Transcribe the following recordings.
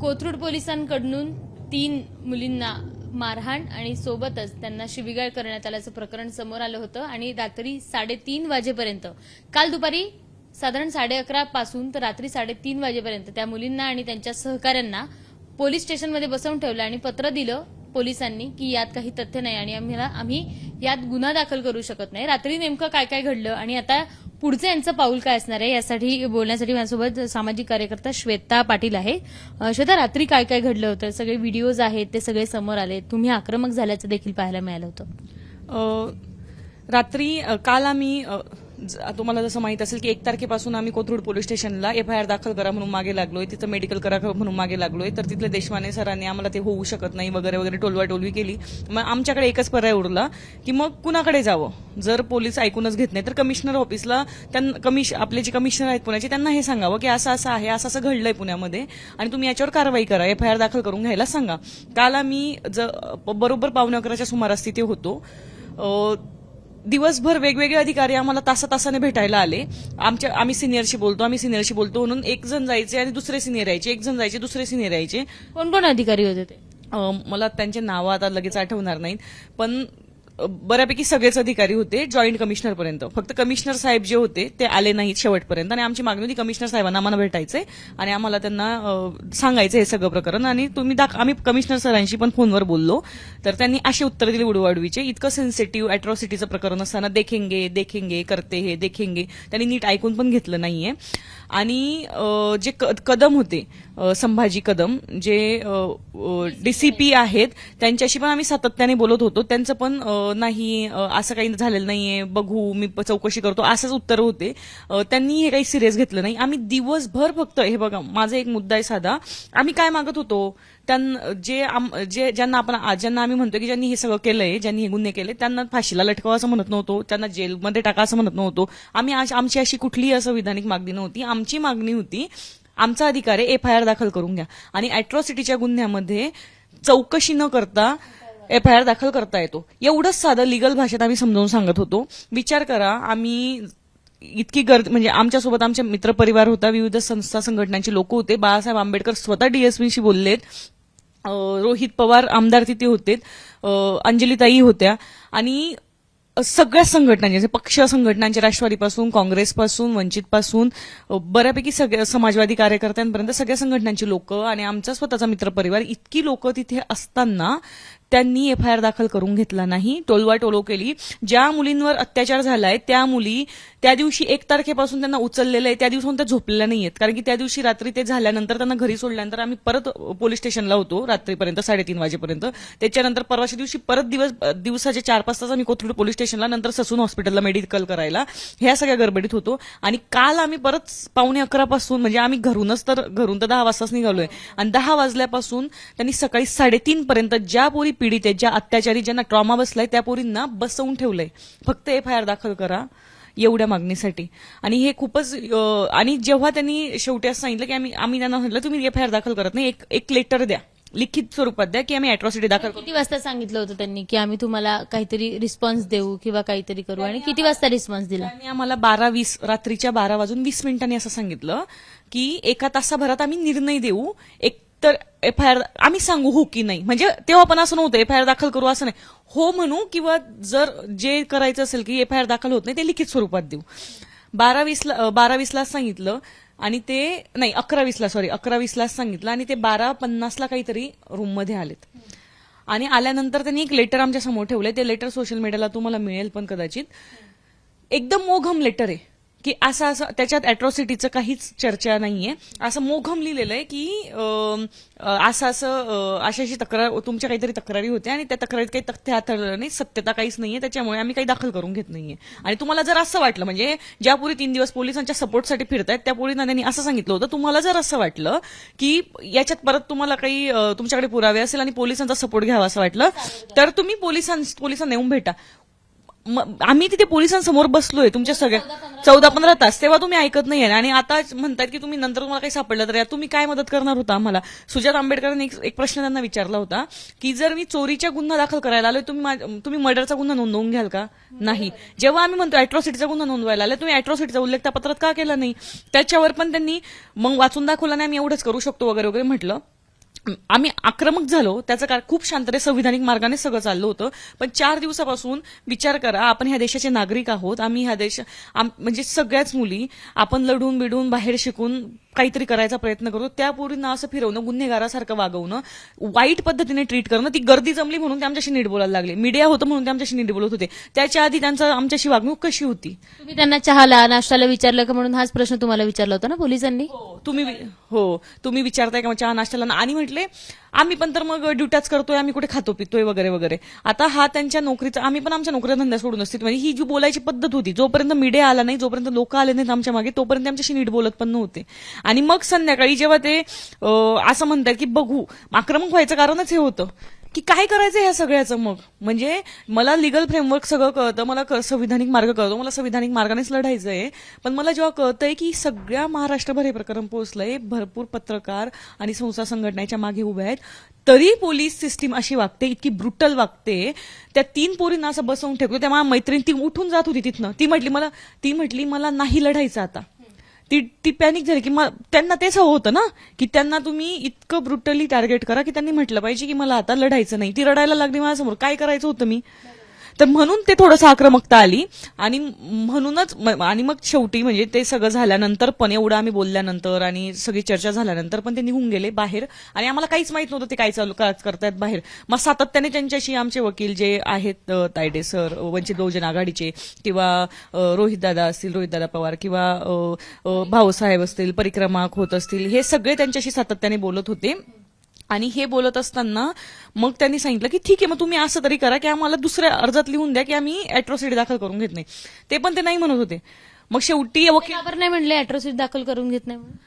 कोथरूड पोलिसांकडून 3 मुलींना मारहाण आणि सोबतच त्यांना शिवीगाळ करण्यात आल्याचं प्रकरण समोर आलं होतं आणि रात्री 3:30 वाजेपर्यंत काल दुपारी साधारण 11:30 पासून तर रात्री 3:30 वाजेपर्यंत त्या मुलींना आणि त्यांच्या सहकाऱ्यांना पोलीस स्टेशनमध्ये बसवून ठेवलं आणि पत्र दिलं पोलिसांनी की यात काही तथ्य नाही आणि आम्ही यात गुन्हा दाखल करू शकत नाही. रात्री नेमकं काय काय घडलं आणि आता पुढचं यांचं पाऊल काय असणार आहे यासाठी बोलण्यासाठी माझ्यासोबत सामाजिक कार्यकर्ता श्वेता पाटील आहे. श्वेता, रात्री काय काय घडलं होतं? सगळे व्हिडिओज आहेत ते सगळे समोर आले, तुम्ही आक्रमक झाल्याचं देखील पाहायला मिळालं होतं. रात्री काल आम्ही तुम्हाला जसं माहित असेल की 1 तारखेपासून आम्ही कोथरूड पोलीस स्टेशनला एफआयआर दाखल करा म्हणून मागे लागलोय, तिथं मेडिकल करा म्हणून मागे लागलोय. तर तिथले देशमाने सरांनी आम्हाला ते होऊ शकत नाही वगैरे वगैरे टोलवाटोलवी केली. मग आमच्याकडे एकच पर्याय उरला की मग कुणाकडे जावं. जर पोलीस ऐकूनच घेत नाही तर कमिशनर ऑफिसला आपले जे कमिशनर आहेत पुण्याचे त्यांना हे सांगावं की असं असं आहे, असं असं घडलंय पुण्यामध्ये आणि तुम्ही याच्यावर कारवाई करा, एफआयआर दाखल करून घ्यायला सांगा. काल आम्ही बरोबर 11:15च्या सुमारास तिथे होतो. दिवसभर वेगवेगळे अधिकारी आम्हाला तासाने भेटायला आले. आम्ही सिनियरशी बोलतो म्हणून एक जण जायचे आणि दुसरे सिनियर यायचे, एक जण जायचे दुसरे सिनियर यायचे. कोण कोण अधिकारी होते ते? मला त्यांचे नावं आता लगेच आठवणार नाहीत, पण बऱ्यापैकी सगळेच अधिकारी होते जॉईंट कमिशनर पर्यंत. फक्त कमिशनर साहेब जे होते ते आले नाहीत शेवटपर्यंत आणि आमची मागणी होती कमिशनर साहेबांना आम्हाला भेटायचंय आणि आम्हाला त्यांना सांगायचं हे सगळं प्रकरण. आणि आम्ही कमिशनर सरांशी पण फोनवर बोललो तर त्यांनी अशी उत्तर दिली उडवाडवीचे. इतकं सेन्सिटिव्ह अॅट्रॉसिटीचं प्रकरण असताना देखेंगे करते हे देखेंगे त्यांनी नीट ऐकून पण घेतलं नाहीये. आणि जे कदम होते संभाजी कदम जे डीसीपी आहेत त्यांच्याशी पण आम्ही सातत्याने बोलत होतो. त्यांचं पण नाही असं काही झालेलं नाहीये, बघू मी चौकशी करतो असंच उत्तर होते. त्यांनी हे काही सिरियस घेतलं नाही. आम्ही दिवसभर फक्त हे बघा माझा एक मुद्दा आहे साधा, आम्ही काय मागत होतो ज्यांना आम्ही म्हणतो की ज्यांनी हे सगळं केलंय, ज्यांनी हे गुन्हे केले त्यांना फाशीला लटकावं असं म्हणत नव्हतो, त्यांना जेलमध्ये टाका असं म्हणत नव्हतो. आमची अशी कुठलीही संविधानिक मागणी नव्हती. आमची मागणी होती आमचा अधिकार आहे एफआयआर दाखल करून घ्या आणि अॅट्रॉसिटीच्या गुन्ह्यामध्ये चौकशी न करता एफआयआर दाखल करता येतो. एवढंच साधं लिगल भाषेत आम्ही समजावून सांगत होतो. विचार करा, आम्ही इतकी गर्दी म्हणजे आमच्यासोबत आमच्या मित्रपरिवार होता, विविध संस्था संघटनांची लोक होते. बाळासाहेब आंबेडकर स्वतः डीएसपीशी बोललेत, रोहित पवार आमदार तिथे होते, अंजलीताई होत्या आणि सगळ्या संघटनांचे पक्ष संघटनांचे राष्ट्रवादीपासून काँग्रेसपासून वंचितपासून बऱ्यापैकी सगळ्या समाजवादी कार्यकर्त्यांपर्यंत सगळ्या संघटनांची लोक आणि आमचा स्वतःचा मित्रपरिवार इतकी लोक तिथे असताना त्यांनी एफआयआर दाखल करून घेतला नाही. टोलवाटोलव केली. ज्या मुलींवर अत्याचार झालाय त्या मुली त्या दिवशी 1 तारखेपासून त्यांना उचललेलं आहे, त्या दिवसाहून त्या झोपलेल्या नाहीयेत. कारण की त्या दिवशी रात्री ते झाल्यानंतर त्यांना घरी सोडल्यानंतर आम्ही परत पोलीस स्टेशनला होतो रात्रीपर्यंत 3:30 वाजेपर्यंत. त्याच्यानंतर परवाच्या दिवशी परत दिवसाचे 4-5 तास आम्ही कोथरूड पोलीस स्टेशनला, नंतर ससून हॉस्पिटलला मेडिकल करायला, ह्या सगळ्या गडबडीत होतो. आणि काल आम्ही परत 11:15 पासून म्हणजे आम्ही घरून तर 10 वाजताच निघालोय आणि 10 वाजल्यापासून त्यांनी सकाळी 3:30 पर्यंत ज्या पोरी पीडित आहेत, ज्या अत्याचारी, ज्यांना ट्रॉमा बसलाय त्या पोरींना बसवून ठेवलंय फक्त एफआयआर दाखल करा एवढ्या मागणीसाठी. आणि हे खूपच आणि जेव्हा त्यांनी शेवटी असं सांगितलं की आम्ही त्यांना म्हटलं तुम्ही एफआयआर दाखल करत नाही, एक लेटर द्या, लिखित स्वरूपात द्या की आम्ही अॅट्रॉसिटी दाखल करू. किती वाजता सांगितलं होतं त्यांनी की आम्ही तुम्हाला काहीतरी रिस्पॉन्स देऊ किंवा काहीतरी करू आणि किती वाजता रिस्पॉन्स दिला? त्यांनी आम्हाला रात्रीच्या 12:20 असं सांगितलं की 1 तासाभरात आम्ही निर्णय देऊ, एक तर एफआयआर आम्ही सांगू हो की नाही. म्हणजे तेव्हा पण असं नव्हतं एफआयआर दाखल करू असं नाही, हो म्हणू किंवा जर जे करायचं असेल की एफआयआर दाखल होत नाही ते लिखित स्वरूपात देऊ. 12:20 सांगितलं आणि ते नाही 11:20 सांगितलं आणि ते 12:50 काहीतरी रूममध्ये आलेत. आणि आल्यानंतर त्यांनी एक लेटर आमच्या समोर ठेवलंय. ते लेटर सोशल मीडियाला तुम्हाला मिळेल पण कदाचित. एकदम मोघम लेटर आहे की असं त्याच्यात अॅट्रॉसिटीचं काहीच चर्चा नाहीये. असं मोघम लिहिलेलं आहे की अशाशी तक्रार, तुमच्या काहीतरी तक्रारी होत्या आणि त्या तक्रारीत काही तथ्य आढळलं नाही, सत्यता काहीच नाहीये, त्याच्यामुळे आम्ही काही दाखल करून घेत नाहीये. आणि तुम्हाला जर असं वाटलं म्हणजे ज्या पोरी 3 दिवस पोलिसांच्या सपोर्टसाठी फिरतायत त्या पोरींना त्यांनी असं सांगितलं होतं, तुम्हाला जर असं वाटलं की याच्यात परत तुम्हाला काही तुमच्याकडे पुरावे असेल आणि पोलिसांचा सपोर्ट घ्यावा असं वाटलं तर तुम्ही पोलिसांना येऊन भेटा. आम्ही तिथे पोलिसांसमोर बसलोय तुमच्या सगळ्या 14-15 तास, तेव्हा तुम्ही ऐकत नाहीये. आणि आता म्हणतात की तुम्ही नंतर तुम्हाला काही सापडलं तर या तुम्ही काय मदत करणार होता आम्हाला? सुजात आंबेडकरांनी एक प्रश्न त्यांना विचारला होता की जर मी चोरीच्या गुन्हा दाखल करायला आलोय तुम्ही मर्डरचा गुन्हा नोंदवून घ्याल का? नाही. जेव्हा आम्ही म्हणतो अॅट्रॉसिटीचा गुन्हा नोंदवायला आले तुम्ही अॅट्रॉसिटीचा उल्लेख त्या पत्रात का केला नाही? त्याच्यावर पण त्यांनी मग वाचून दाखवला नाही, आम्ही एवढंच करू शकतो वगैरे वगैरे म्हटलं. आम्ही आक्रमक झालो त्याचं कारण खूप शांततेत संविधानिक मार्गाने सगळं चाललं होतं. पण 4 दिवसापासून विचार करा, आपण ह्या देशाचे नागरिक आहोत. आम्ही ह्या म्हणजे सगळ्याच मुली आपण लढून बिडून बाहेर शिकून काहीतरी करायचा प्रयत्न करतो. त्या पोरींना असं फिरवणं, गुन्हेगारासारखं वागवणं, वाईट पद्धतीने ट्रीट करणं. ती गर्दी जमली म्हणून ते आमच्याशी नीट बोलायला लागले, मीडिया होतं म्हणून ते आमच्याशी नीट बोलत होते. त्याच्या आधी त्यांचं आमच्याशी वागणूक कशी होती? तुम्ही त्यांना चहाला नाश्त्याला विचारलं का म्हणून हाच प्रश्न तुम्हाला विचारला होता ना पोलिसांनी? तुम्ही विचारताय का चहा नाश्त्याला? आणि म्हटले आम्ही पण तर मग ड्युट्याच करतोय, आम्ही कुठे खातो पितोय वगैरे वगैरे. आता हा त्यांच्या नोकरीचा, आम्ही पण आमच्या नोकऱ्या धंद्या सोडून असतील. म्हणजे ही जी बोलायची पद्धत होती, जोपर्यंत मीडिया आला नाही, जोपर्यंत लोक आले नाहीत आमच्या मागे, तोपर्यंत आमच्याशी नीट बोलत पण नव्हते. आणि मग संध्याकाळी जेव्हा ते असं म्हणतात की बघू, आक्रमक व्हायचं कारणच हे होतं की काय करायचं ह्या सगळ्याचं. मग म्हणजे मला लिगल फ्रेमवर्क सगळं कळतं, मला संविधानिक मार्ग कळतो, मला संविधानिक मार्गानेच लढायचं आहे. पण मला जेव्हा कळतंय की सगळ्या महाराष्ट्रभर हे प्रकरण पोहोचलंय, भरपूर पत्रकार आणि संस्था संघटनेच्या मागे उभे आहेत, तरी पोलीस सिस्टीम अशी वागते, इतकी ब्रुटल वागते. त्या 3 पोरींना असं बसवून ठेवतो. त्या माझ्या मैत्रीण ती उठून जात होती तिथनं. ती म्हटली मला नाही लढायचं आता. ती पॅनिक झाली की त्यांना तेच हवं होतं ना, की त्यांना तुम्ही इतकं ब्रुटली टार्गेट करा की त्यांनी म्हटलं पाहिजे की मला आता लढायचं नाही. ती रडायला लागली माझ्यासमोर, काय करायचं होतं मी. तर म्हणून ते थोडंसं आक्रमकता आली. आणि म्हणूनच आणि मग शेवटी म्हणजे ते सगळं झाल्यानंतर पण, एवढं आम्ही बोलल्यानंतर आणि सगळी चर्चा झाल्यानंतर पण ते निघून गेले बाहेर. आणि आम्हाला काहीच माहित नव्हतं ते काय करतायत बाहेर. मग सातत्याने त्यांच्याशी आमचे वकील जे आहेत, तायडे सर वंचित बहुजन आघाडीचे, किंवा रोहितदादा असतील, रोहितदादा पवार, किंवा भाऊसाहेब असतील, परिक्रमाक होत असतील, हे सगळे त्यांच्याशी सातत्याने बोलत होते. आणि हे बोलत असताना मग त्यांनी सांगितलं की ठीक आहे, मग तुम्ही असं तरी करा की आम्हाला दुसऱ्या अर्जात लिहून द्या की आम्ही अॅट्रॉसिटी दाखल करून घेत नाही. ते पण ते नाही म्हणत होते. मग शेवटी वकील नाही म्हणले अॅट्रॉसिटी दाखल करून घेत नाही म्हणून?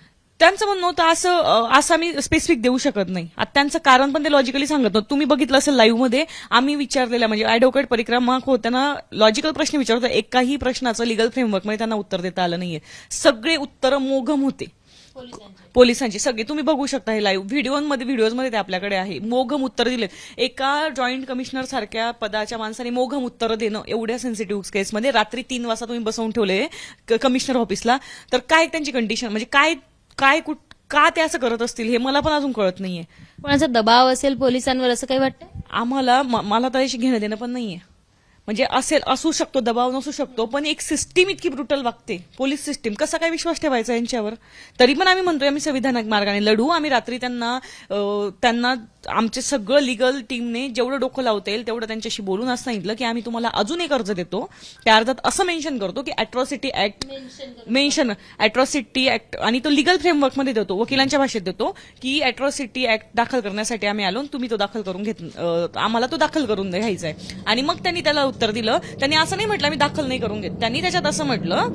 त्यांचं म्हणणं होतं असं आम्ही स्पेसिफिक देऊ शकत नाही. आता त्यांचं कारण पण ते लॉजिकली सांगत नव्हतं. तुम्ही बघितलं असेल लाईव्ह मध्ये, आम्ही विचारलेल्या म्हणजे ऍडव्होकेट परिक्रमाक होत्यांना लॉजिकल प्रश्न विचारतो, एकाही प्रश्नाचं लिगल फ्रेमवर्कमध्ये त्यांना उत्तर देता आलं नाहीये. सगळे उत्तरं मोघम होते पोलिसांची, सगळे. तुम्ही बघू शकता हे लाईव्ह व्हिडिओजमध्ये ते आपल्याकडे आहे. मोघम उत्तर दिलेत. एका जॉईंट कमिशनर सारख्या पदाच्या माणसाने मोघम उत्तर देणं एवढ्या सेन्सिटिव्ह केसमध्ये, रात्री 3 वाजता तुम्ही बसवून ठेवले कमिशनर ऑफिसला, तर काय त्यांची कंडिशन, म्हणजे का ते असं करत असतील हे मला पण अजून कळत नाहीये. कोणाचा दबाव असेल पोलिसांवर असं काही वाटतं? मला त्याशी घेणं देणं पण नाहीये. म्हणजे असू शकतो, दबाव नसू शकतो, पण एक सिस्टीम इतकी ब्रुटल वागते, पोलीस सिस्टीम, कसा काय विश्वास ठेवायचा यांच्यावर. तरी पण आम्ही म्हणतोय आम्ही संविधानिक मार्गाने लढू. आम्ही रात्री त्यांना आमचे सगळं लिगल टीमने जेवढं डोकं लावता येईल तेवढं त्यांच्याशी बोलून असं सांगितलं की आम्ही तुम्हाला अजून एक अर्ज देतो. त्या अर्जात असं मेन्शन करतो की अॅट्रॉसिटी ऍक्ट, आणि तो लिगल फ्रेमवर्कमध्ये देतो, वकिलांच्या भाषेत देतो की अॅट्रॉसिटी ऍक्ट दाखल करण्यासाठी आम्ही आलो, तुम्ही तो दाखल करून आम्हाला तो दाखल करून घ्यायचा आहे. आणि मग त्यांनी त्याला उत्तर दिलं. त्यांनी असं नाही म्हटलं मी दाखल नाही करून घेत. त्यांनी त्याच्यात असं म्हटलं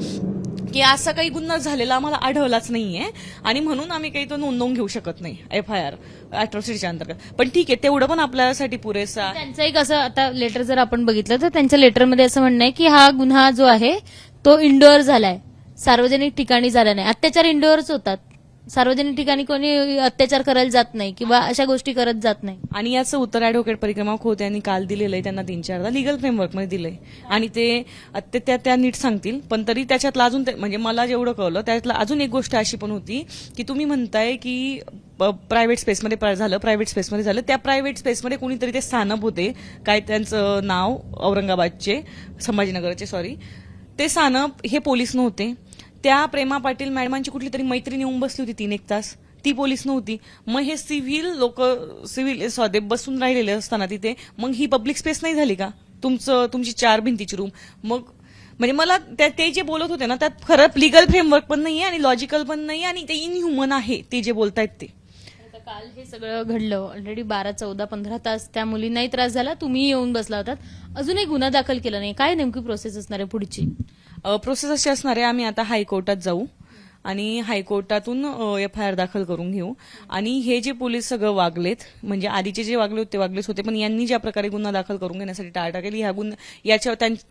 की असा काही गुन्हा झालेला आम्हाला आढळलाच नाहीये आणि म्हणून आम्ही काही तो नोंदवून घेऊ शकत नाही FIR अॅट्रॉसिटीच्या अंतर्गत. पण ठीक आहे, तेवढं पण आपल्यासाठी पुरेसं आहे. त्यांचं एक असं आता लेटर जर आपण बघितलं तर त्यांच्या लेटरमध्ये असं म्हणणं आहे की हा गुन्हा जो आहे तो इंडोअर झालाय, सार्वजनिक ठिकाणी झाला नाही. अत्याचार इंडोअरच होतात, सार्वजनिक ठिकाणी कोणी अत्याचार करायला जात नाही किंवा अशा गोष्टी करत जात नाही. आणि याचं उत्तर ऍडव्होकेट परिक्रमाक होते यांनी काल दिलेलं आहे, त्यांना 3-4दा लिगल फ्रेमवर्कमध्ये दिलंय आणि ते त्या नीट सांगतील. पण तरी त्याच्यातलं अजून म्हणजे मला जेवढं कळलं त्यातलं अजून एक गोष्ट अशी पण होती की तुम्ही म्हणताय की प्रायव्हेट स्पेसमध्ये झालं. त्या प्रायव्हेट स्पेसमध्ये कोणीतरी ते स्थानप होते, काय त्यांचं नाव, औरंगाबादचे, संभाजीनगरचे, सॉरी, ते स्थानप हे पोलीस नव्हते. त्या प्रेमा पाटील मॅडमांची कुठली तरी मैत्रीण येऊन बसली होती 3-1 तास, ती पोलीस नव्हती. मग हे सिव्हिल स्वदेब बसून राहिलेले असताना तिथे, मग ही पब्लिक स्पेस नाही झाली का तुमची 4 भिंतीची रूम? मग म्हणजे मला ते जे बोलत होते ना त्यात खरं लिगल फ्रेमवर्क पण नाहीये आणि लॉजिकल पण नाही आणि ते इनह्युमन आहे ते जे बोलतायत ते. काल हे सगळं घडलं, ऑलरेडी 12, 14, 15 तास त्या मुलींनाही त्रास झाला, तुम्ही येऊन बसला होतात, अजूनही गुन्हा दाखल केला नाही. काय नेमकी प्रोसेस असणार आहे पुढची? प्रोसेस अशी असणार आहे, आम्ही आता हायकोर्टात जाऊ आणि हायकोर्टातून FIR दाखल करून घेऊ. आणि हे जे पोलीस सगळं वागलेत, म्हणजे आधीचे जे वागले होते ते वागलेच होते, पण यांनी ज्या प्रकारे गुन्हा दाखल करून घेण्यासाठी टाळाटाळ केली,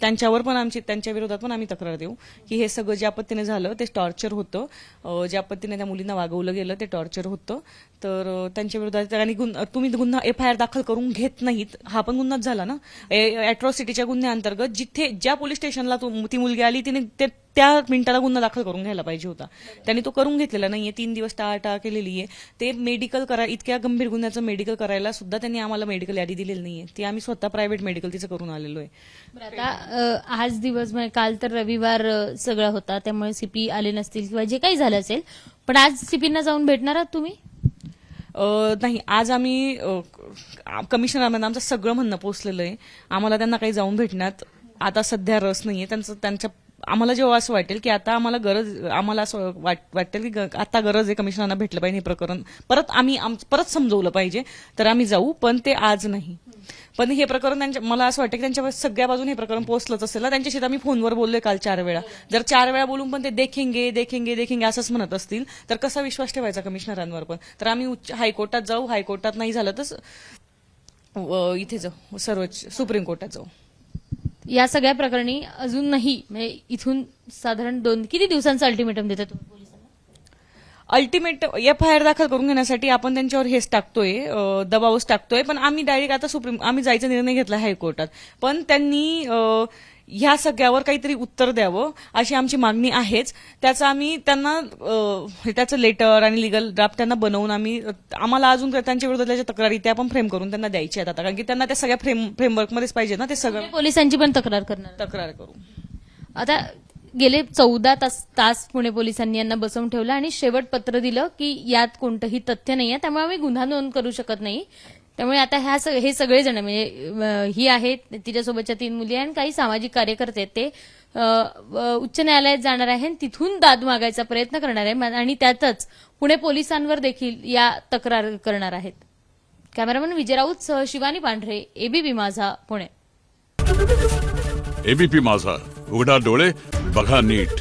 त्यांच्यावर पण त्यांच्या विरोधात पण आम्ही तक्रार देऊ की हे सगळं ज्या पद्धतीने झालं ते टॉर्चर होतं, ज्या पद्धतीने त्या मुलींना वागवलं गेलं ते टॉर्चर होतं. तर त्यांच्या विरोधात आणि तुम्ही गुन्हा FIR दाखल करून घेत नाहीत, हा पण गुन्हाच झाला ना. अॅट्रॉसिटीच्या गुन्ह्याअंतर्गत जिथे ज्या पोलीस स्टेशनला ती मुलगी आली तिने त्या मिनिटाला गुन्हा दाखल करून घ्यायला पाहिजे होता. त्यांनी तो करून घेतलेला नाहीये. 3 दिवस टाळाटाळ केलेली आहे. ते मेडिकल इतक्या गंभीर गुन्ह्याचं मेडिकल करायला सुद्धा त्यांनी आम्हाला मेडिकल यादी दिलेली नाहीये. ती आम्ही स्वतः प्रायव्हेट मेडिकल तिचं करून आलेलो आहे. बरं, आता आज दिवस म्हणजे काल तर रविवार सगळा होता, त्यामुळे सीपी आले नसतील किंवा जे काही झालं असेल, पण आज सीपींना जाऊन भेटणार आहात तुम्ही? नाही, आज आम्ही कमिशनरांना आमचं सगळं म्हणणं पोहोचलेलं आहे. आम्हाला त्यांना काही जाऊन भेटण्यात आता सध्या रस नाहीये. त्यांच्या आम्हाला जेव्हा असं वाटेल की आता आम्हाला असं वाटेल की आता गरज आहे, कमिशनरांना भेटलं पाहिजे, हे प्रकरण परत समजवलं पाहिजे, तर आम्ही जाऊ, पण ते आज नाही. पण हे प्रकरण मला असं वाटतं की त्यांच्या सगळ्या बाजूने हे प्रकरण पोहोचलंच असेल ना. त्यांच्याशी आम्ही फोनवर बोललोय काल 4 वेळा. जर 4 वेळा बोलून पण ते देखेंगे असंच म्हणत असतील तर कसा विश्वास ठेवायचा कमिशनरांवर पण. तर आम्ही हायकोर्टात जाऊ, हायकोर्टात नाही झालं तर इथे जाऊ, सर्वोच्च सुप्रीम कोर्टात जाऊ. या सगळ्या प्रकरणी अजूनही म्हणजे इथून साधारण किती दिवसांचं अल्टिमेटम देता तुम्ही पोलिसांना? अल्टिमेट FIR दाखल करून घेण्यासाठी आपण त्यांच्यावर हेच टाकतोय, दबावच टाकतोय. पण आम्ही डायरेक्ट आता आम्ही जायचा निर्णय घेतला हायकोर्टात. पण त्यांनी ह्या सगळ्यावर काहीतरी उत्तर द्यावं अशी आमची मागणी आहेच. त्याचं आम्ही त्यांना त्याचं लेटर आणि लिगल ड्राफ्ट त्यांना बनवून आम्हाला अजून त्यांच्या विरोधात तक्रारी त्या पण फ्रेम करून त्यांना द्यायची आहेत आता. कारण की त्यांना त्या सगळ्या फ्रेमवर्कमध्येच पाहिजे ना ते सगळं. पोलिसांची पण तक्रार करू. आता गेले 14 तास पुणे पोलिसांनी यांना बसवून ठेवलं आणि शेवट पत्र दिलं की यात कोणतंही तथ्य नाहीये, त्यामुळे आम्ही गुन्हा नोंद करू शकत नाही. त्यामुळे आता हे सगळेजण म्हणजे ही आहेत, तिच्यासोबतच्या 3 मुली आणि काही सामाजिक कार्यकर्ते आहेत, ते उच्च न्यायालयात जाणार आहे, तिथून दाद मागायचा प्रयत्न करणार आहे आणि त्यातच पुणे पोलिसांवर देखील या तक्रार करणार आहेत. कॅमेरामन विजय राऊत सह शिवानी पांढरे, एबीपी माझा, पुणे. एबीपी माझा, उघडा डोळे बघा नीट.